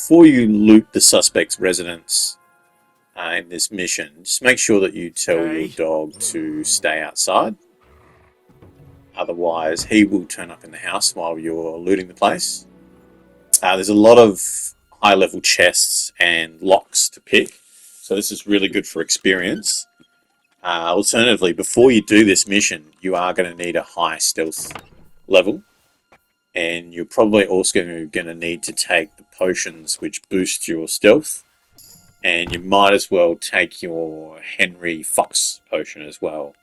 before you loot the suspect's residence in this mission, just make sure that you tell your dog to stay outside. Otherwise, he will turn up in the house while you're looting the place. There's a lot of high-level chests and locks to pick, so this is really good for experience. Alternatively, before you do this mission, you are going to need a high stealth level, and you're probably also going to need to take the potions which boost your stealth, and you might as well take your Henry Fox potion as well.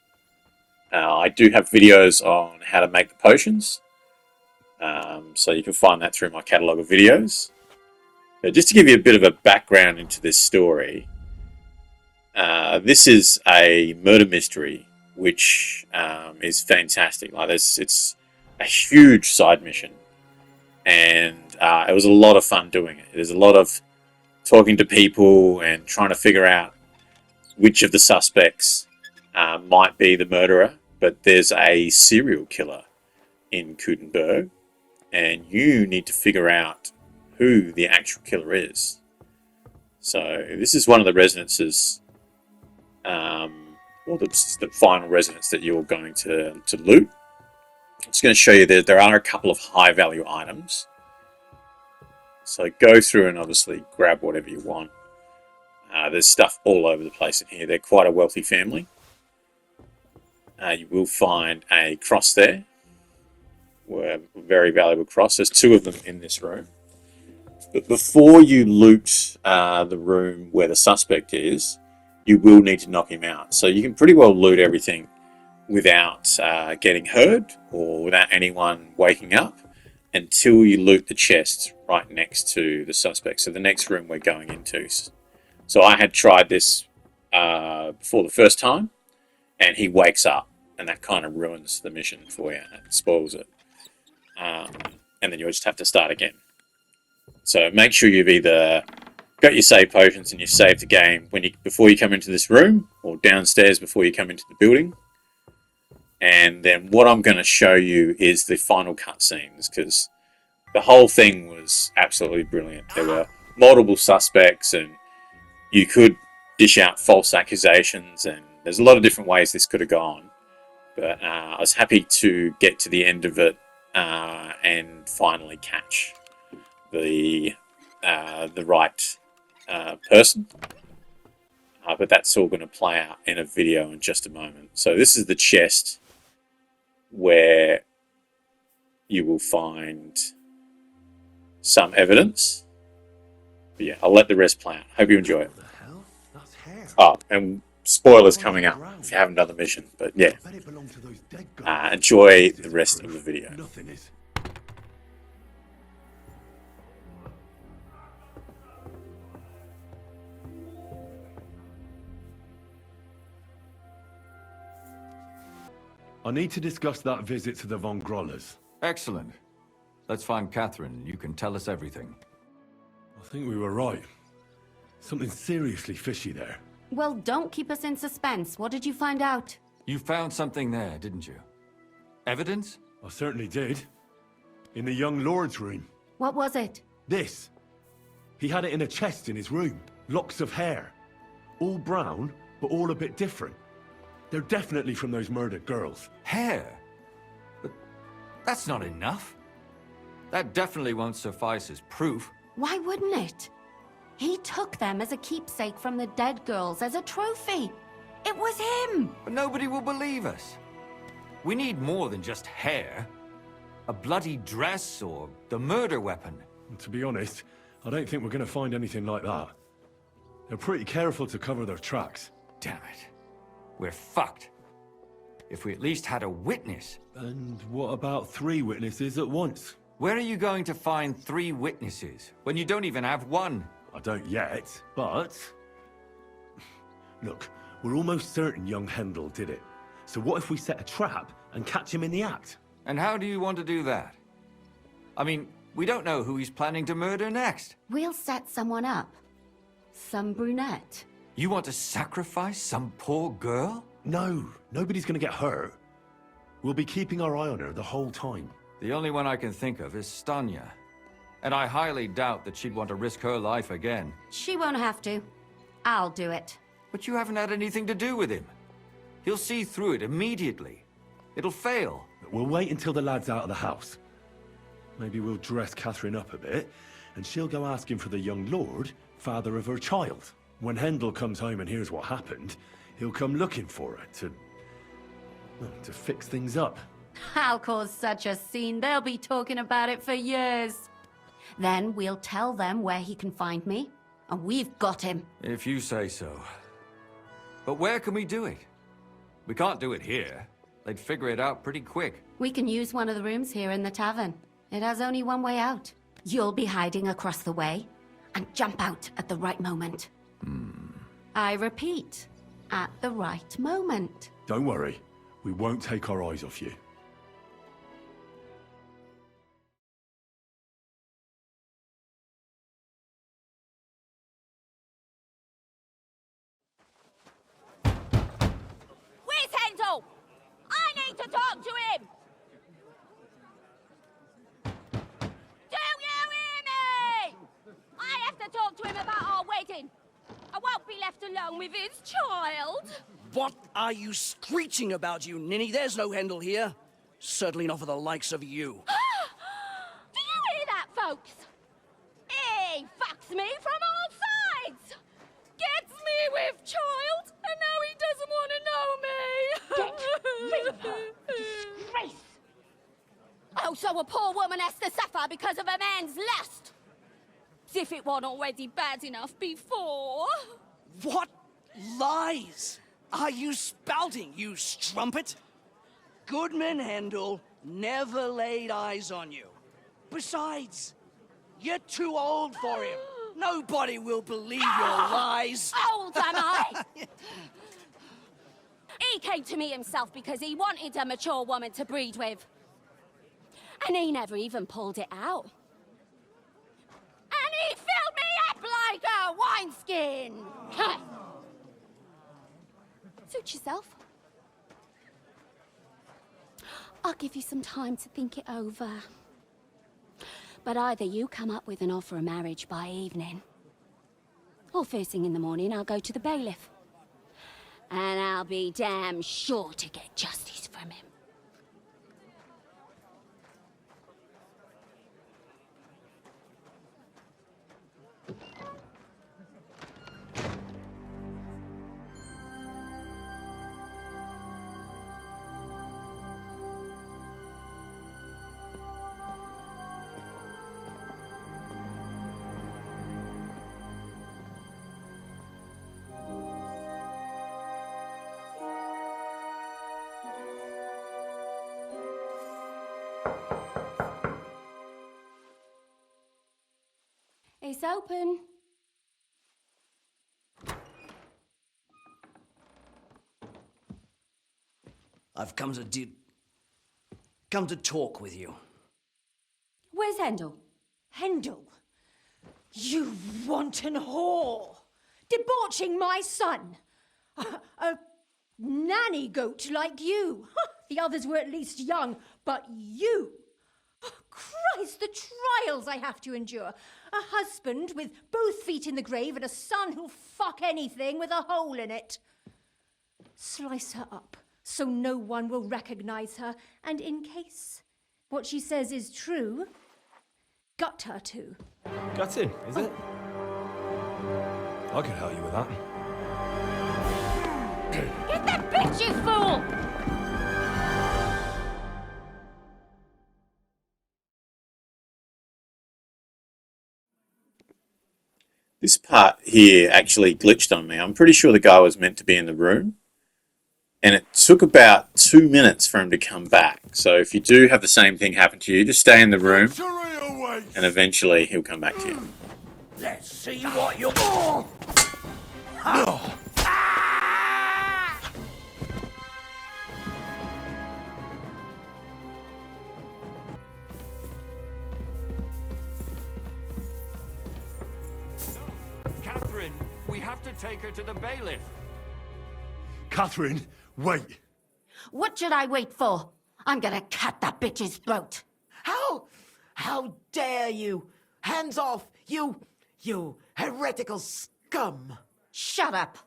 I do have videos on how to make the potions, so you can find that through my catalogue of videos. But just to give you a bit of a background into this story, this is a murder mystery, which is fantastic. It's a huge side mission, and it was a lot of fun doing it. There's a lot of talking to people and trying to figure out which of the suspects might be the murderer. But there's a serial killer in Kutenberg, and you need to figure out who the actual killer is. So this is one of the residences, this is the final residence that you're going to loot. I'm just going to show you that there are a couple of high value items. So go through and obviously grab whatever you want. There's stuff all over the place in here. They're quite a wealthy family. You will find a cross there, a very valuable cross. There's two of them in this room. But before you loot the room where the suspect is, you will need to knock him out. So you can pretty well loot everything without getting hurt or without anyone waking up until you loot the chest right next to the suspect. So the next room we're going into. So I had tried this before the first time, and he wakes up, and that kind of ruins the mission for you. It spoils it. And then you'll just have to start again. So make sure you've either got your save potions and you've saved the game before you come into this room, or downstairs before you come into the building. And then what I'm going to show you is the final cutscenes, because the whole thing was absolutely brilliant. There were multiple suspects, and you could dish out false accusations, and there's a lot of different ways this could have gone. But I was happy to get to the end of it and finally catch the right person. But that's all going to play out in a video in just a moment. So this is the chest where you will find some evidence. But yeah, I'll let the rest play out. Hope you enjoy it. Oh, and spoilers coming up if you haven't done the mission. But yeah, enjoy the rest of the video. I need to discuss that visit to the Von Grollers. Excellent. Let's find Catherine. You can tell us everything. I think we were right. Something seriously fishy there. Well, don't keep us in suspense. What did you find out? You found something there, didn't you? Evidence? I certainly did. In the young lord's room. What was it? This. He had it in a chest in his room. Locks of hair. All brown, but all a bit different. They're definitely from those murdered girls. Hair? But that's not enough. That definitely won't suffice as proof. Why wouldn't it? He took them as a keepsake from the dead girls, as a trophy. It was him! But nobody will believe us. We need more than just hair. A bloody dress or the murder weapon. And to be honest, I don't think we're going to find anything like that. They're pretty careful to cover their tracks. Damn it. We're fucked. If we at least had a witness. And what about 3 witnesses at once? Where are you going to find 3 witnesses when you don't even have one? I don't yet, but... Look, we're almost certain young Hendel did it. So what if we set a trap and catch him in the act? And how do you want to do that? I mean, we don't know who he's planning to murder next. We'll set someone up. Some brunette. You want to sacrifice some poor girl? No, nobody's gonna get hurt. We'll be keeping our eye on her the whole time. The only one I can think of is Stanya. And I highly doubt that she'd want to risk her life again. She won't have to. I'll do it. But you haven't had anything to do with him. He'll see through it immediately. It'll fail. We'll wait until the lad's out of the house. Maybe we'll dress Catherine up a bit, and she'll go asking for the young lord, father of her child. When Hendel comes home and hears what happened, he'll come looking for her to fix things up. I'll cause such a scene, they'll be talking about it for years. Then we'll tell them where he can find me, and we've got him. If you say so. But where can we do it? We can't do it here. They'd figure it out pretty quick. We can use one of the rooms here in the tavern. It has only one way out. You'll be hiding across the way, and jump out at the right moment. I repeat, at the right moment. Don't worry, we won't take our eyes off you. Where's Hendel? I need to talk to him! Do you hear me? I have to talk to him about our wedding. I won't be left alone with his child. What are you screeching about, you ninny? There's no Hendel here. Certainly not for the likes of you. Do you hear that, folks? He fucks me from all sides. Gets me with child, and now he doesn't want to know me. Get rid of her. Disgrace. Oh, so a poor woman has to suffer because of a man's lust. As if it wasn't already bad enough before. What lies are you spouting, you strumpet? Goodman Hendel never laid eyes on you. Besides, you're too old for him. Nobody will believe your lies. Old am I? He came to me himself because he wanted a mature woman to breed with. And he never even pulled it out. And he filled me up like a wineskin. Suit yourself. I'll give you some time to think it over. But either you come up with an offer of marriage by evening, or first thing in the morning I'll go to the bailiff. And I'll be damn sure to get justice from him. It's open. I've come to talk with you. Where's Hendel? Hendel, you wanton whore! Debauching my son! A nanny goat like you! The others were at least young, but you! Christ, the trials I have to endure! A husband with both feet in the grave and a son who'll fuck anything with a hole in it. Slice her up so no one will recognize her, and in case what she says is true, gut her too. Gutting, is it? I can help you with that. Get that bitch, you fool! This part here actually glitched on me. I'm pretty sure the guy was meant to be in the room. And it took about 2 minutes for him to come back. So if you do have the same thing happen to you, just stay in the room. And eventually he'll come back to you. Let's see what you're... Catherine, we have to take her to the bailiff. Catherine, wait! What should I wait for? I'm gonna cut that bitch's throat. How dare you? Hands off, you heretical scum! Shut up!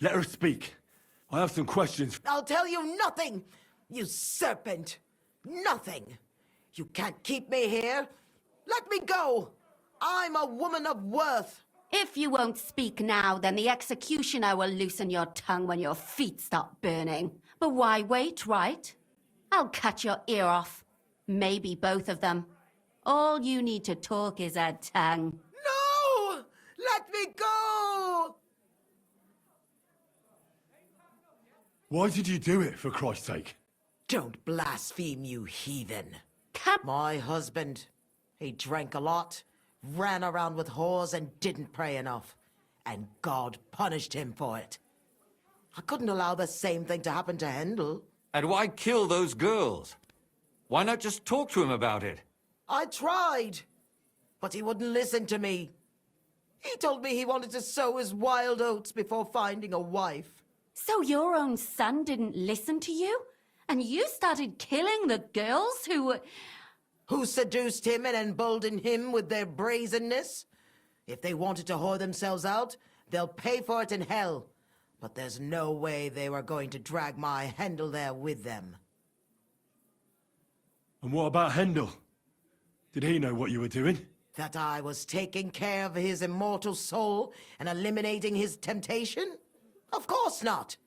Let her speak. I have some questions. I'll tell you nothing, you serpent! Nothing! You can't keep me here! Let me go! I'm a woman of worth! If you won't speak now, then the executioner will loosen your tongue when your feet start burning. But why wait, right? I'll cut your ear off. Maybe both of them. All you need to talk is a tongue. No! Let me go! Why did you do it, for Christ's sake? Don't blaspheme, you heathen. Come. My husband, he drank a lot, ran around with whores and didn't pray enough. And God punished him for it. I couldn't allow the same thing to happen to Hendel. And why kill those girls? Why not just talk to him about it? I tried, but he wouldn't listen to me. He told me he wanted to sow his wild oats before finding a wife. So your own son didn't listen to you? And you started killing the girls Who seduced him and emboldened him with their brazenness? If they wanted to whore themselves out, they'll pay for it in hell. But there's no way they were going to drag my Hendel there with them. And what about Hendel? Did he know what you were doing? That I was taking care of his immortal soul and eliminating his temptation? Of course not.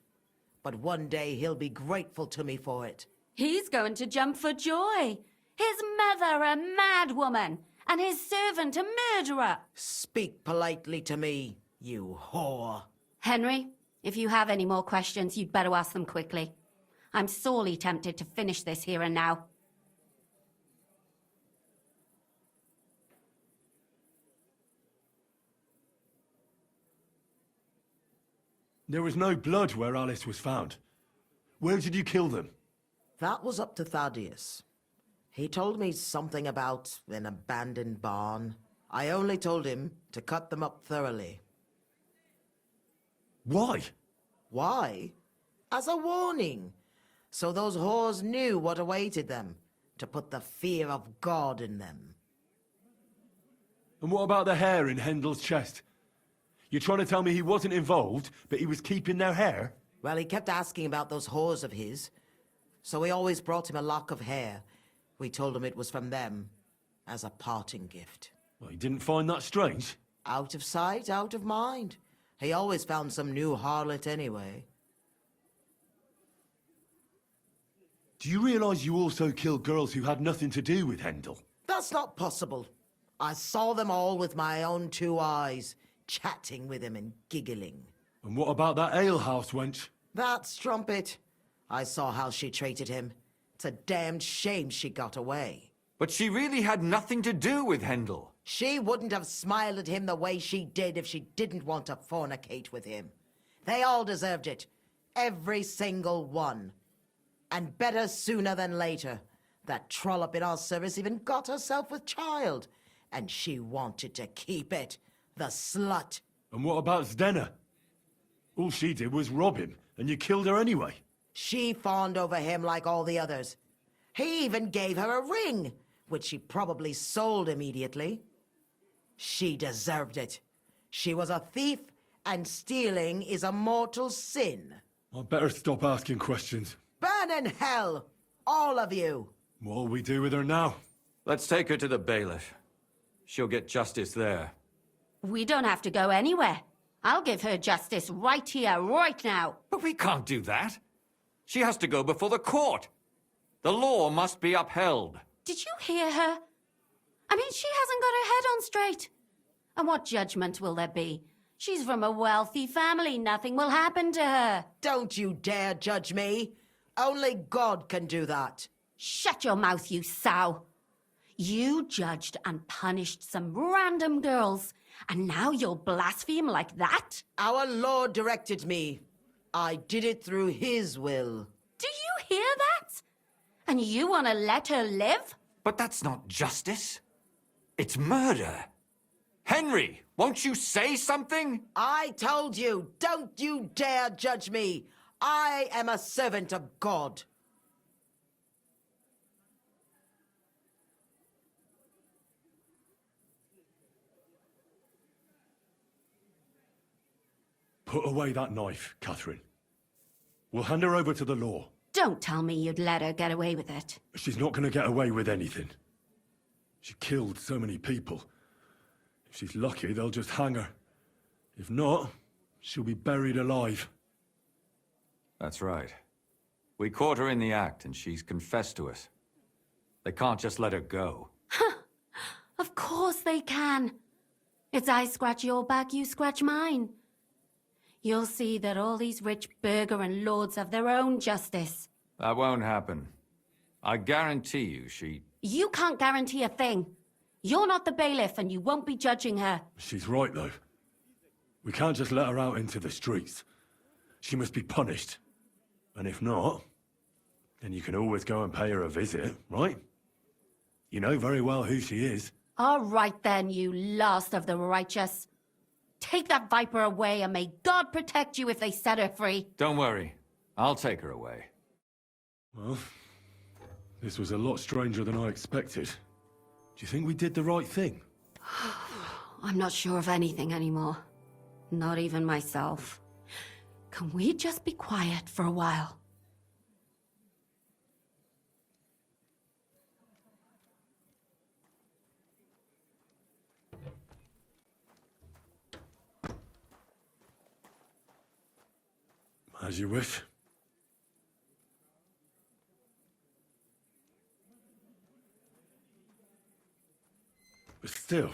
But one day he'll be grateful to me for it. He's going to jump for joy. His mother a mad woman, and his servant a murderer. Speak politely to me, you whore. Henry, if you have any more questions, you'd better ask them quickly. I'm sorely tempted to finish this here and now. There was no blood where Alice was found. Where did you kill them? That was up to Thaddeus. He told me something about an abandoned barn. I only told him to cut them up thoroughly. Why? Why? As a warning. So those whores knew what awaited them. To put the fear of God in them. And what about the hair in Hendel's chest? You're trying to tell me he wasn't involved, but he was keeping their hair? Well, he kept asking about those whores of his. So we always brought him a lock of hair. We told him it was from them, as a parting gift. Well, he didn't find that strange? Out of sight, out of mind. He always found some new harlot anyway. Do you realize you also killed girls who had nothing to do with Hendel? That's not possible. I saw them all with my own 2 eyes, chatting with him and giggling. And what about that alehouse wench? That strumpet. I saw how she treated him. It's a damned shame she got away. But she really had nothing to do with Hendel. She wouldn't have smiled at him the way she did if she didn't want to fornicate with him. They all deserved it. Every single one. And better sooner than later. That trollop in our service even got herself with child. And she wanted to keep it. The slut. And what about Zdenna? All she did was rob him, and you killed her anyway. She fawned over him like all the others. He even gave her a ring, which she probably sold immediately. She deserved it. She was a thief, and stealing is a mortal sin. I'd better stop asking questions. Burn in hell, all of you. What'll we do with her now? Let's take her to the bailiff. She'll get justice there. We don't have to go anywhere. I'll give her justice right here, right now. But we can't do that. She has to go before the court. The law must be upheld. Did you hear her? I mean, she hasn't got her head on straight. And what judgment will there be? She's from a wealthy family. Nothing will happen to her. Don't you dare judge me. Only God can do that. Shut your mouth, you sow. You judged and punished some random girls, and now you'll blaspheme like that? Our Lord directed me. I did it through His will. Do you hear that? And you want to let her live? But that's not justice. It's murder. Henry, won't you say something? I told you, don't you dare judge me. I am a servant of God. Put away that knife, Catherine. We'll hand her over to the law. Don't tell me you'd let her get away with it. She's not going to get away with anything. She killed so many people. If she's lucky, they'll just hang her. If not, she'll be buried alive. That's right. We caught her in the act, and she's confessed to us. They can't just let her go. Of course they can. It's I scratch your back, you scratch mine. You'll see that all these rich burgher and lords have their own justice. That won't happen. I guarantee you she... You can't guarantee a thing. You're not the bailiff, and you won't be judging her. She's right, though. We can't just let her out into the streets. She must be punished. And if not, then you can always go and pay her a visit, right? You know very well who she is. All right then, you last of the righteous. Take that viper away, and may God protect you if they set her free. Don't worry. I'll take her away. Well, this was a lot stranger than I expected. Do you think we did the right thing? I'm not sure of anything anymore. Not even myself. Can we just be quiet for a while? As you wish. But still,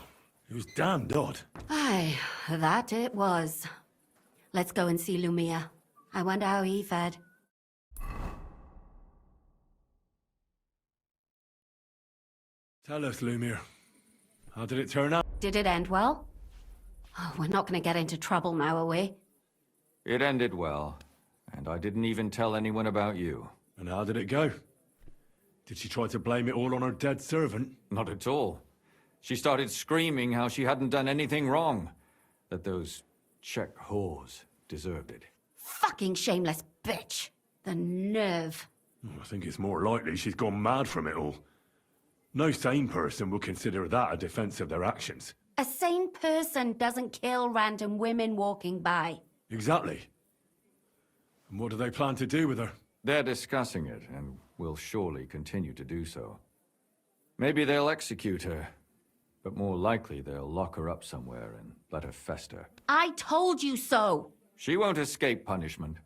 it was damned odd. Aye, that it was. Let's go and see Lumia. I wonder how he fared. Tell us, Lumir. How did it turn out? Did it end well? Oh, we're not going to get into trouble now, are we? It ended well, and I didn't even tell anyone about you. And how did it go? Did she try to blame it all on her dead servant? Not at all. She started screaming how she hadn't done anything wrong. That those Czech whores deserved it. Fucking shameless bitch. The nerve. I think it's more likely she's gone mad from it all. No sane person will consider that a defense of their actions. A sane person doesn't kill random women walking by. Exactly. And what do they plan to do with her? They're discussing it, and will surely continue to do so. Maybe they'll execute her, but more likely they'll lock her up somewhere and let her fester. I told you so! She won't escape punishment,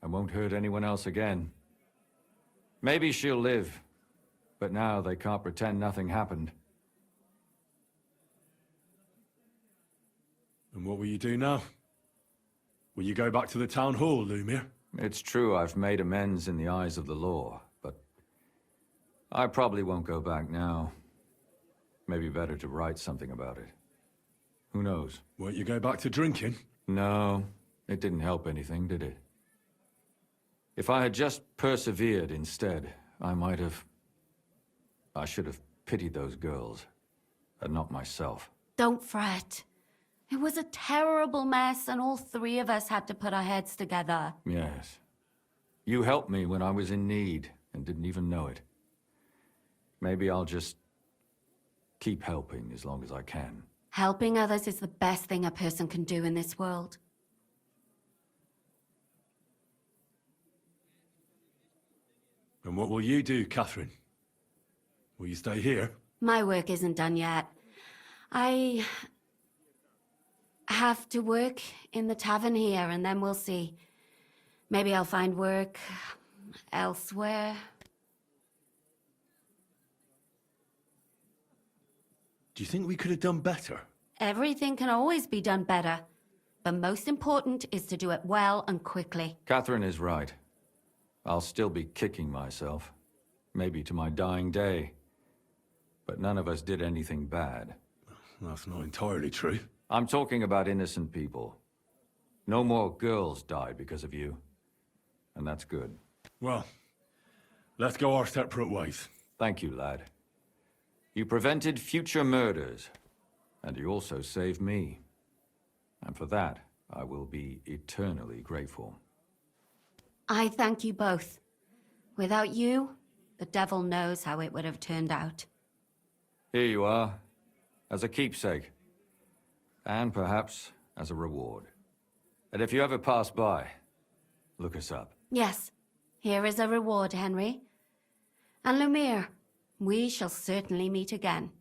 and won't hurt anyone else again. Maybe she'll live, but now they can't pretend nothing happened. And what will you do now? Will you go back to the town hall, Lumir? It's true I've made amends in the eyes of the law, but I probably won't go back now. Maybe better to write something about it. Who knows? Won't you go back to drinking? No, it didn't help anything, did it? If I had just persevered instead, I should have pitied those girls, and not myself. Don't fret. It was a terrible mess, and all three of us had to put our heads together. Yes. You helped me when I was in need, and didn't even know it. Maybe I'll just keep helping as long as I can. Helping others is the best thing a person can do in this world. And what will you do, Catherine? Will you stay here? My work isn't done yet. I have to work in the tavern here, and then we'll see. Maybe I'll find work elsewhere. Do you think we could have done better? Everything can always be done better. But most important is to do it well and quickly. Catherine is right. I'll still be kicking myself. Maybe to my dying day. But none of us did anything bad. That's not entirely true. I'm talking about innocent people. No more girls died because of you. And that's good. Well, let's go our separate ways. Thank you, lad. You prevented future murders. And you also saved me. And for that, I will be eternally grateful. I thank you both. Without you, the devil knows how it would have turned out. Here you are, as a keepsake. And perhaps as a reward. And if you ever pass by, look us up. Yes, here is a reward, Henry. And Lumiere, we shall certainly meet again.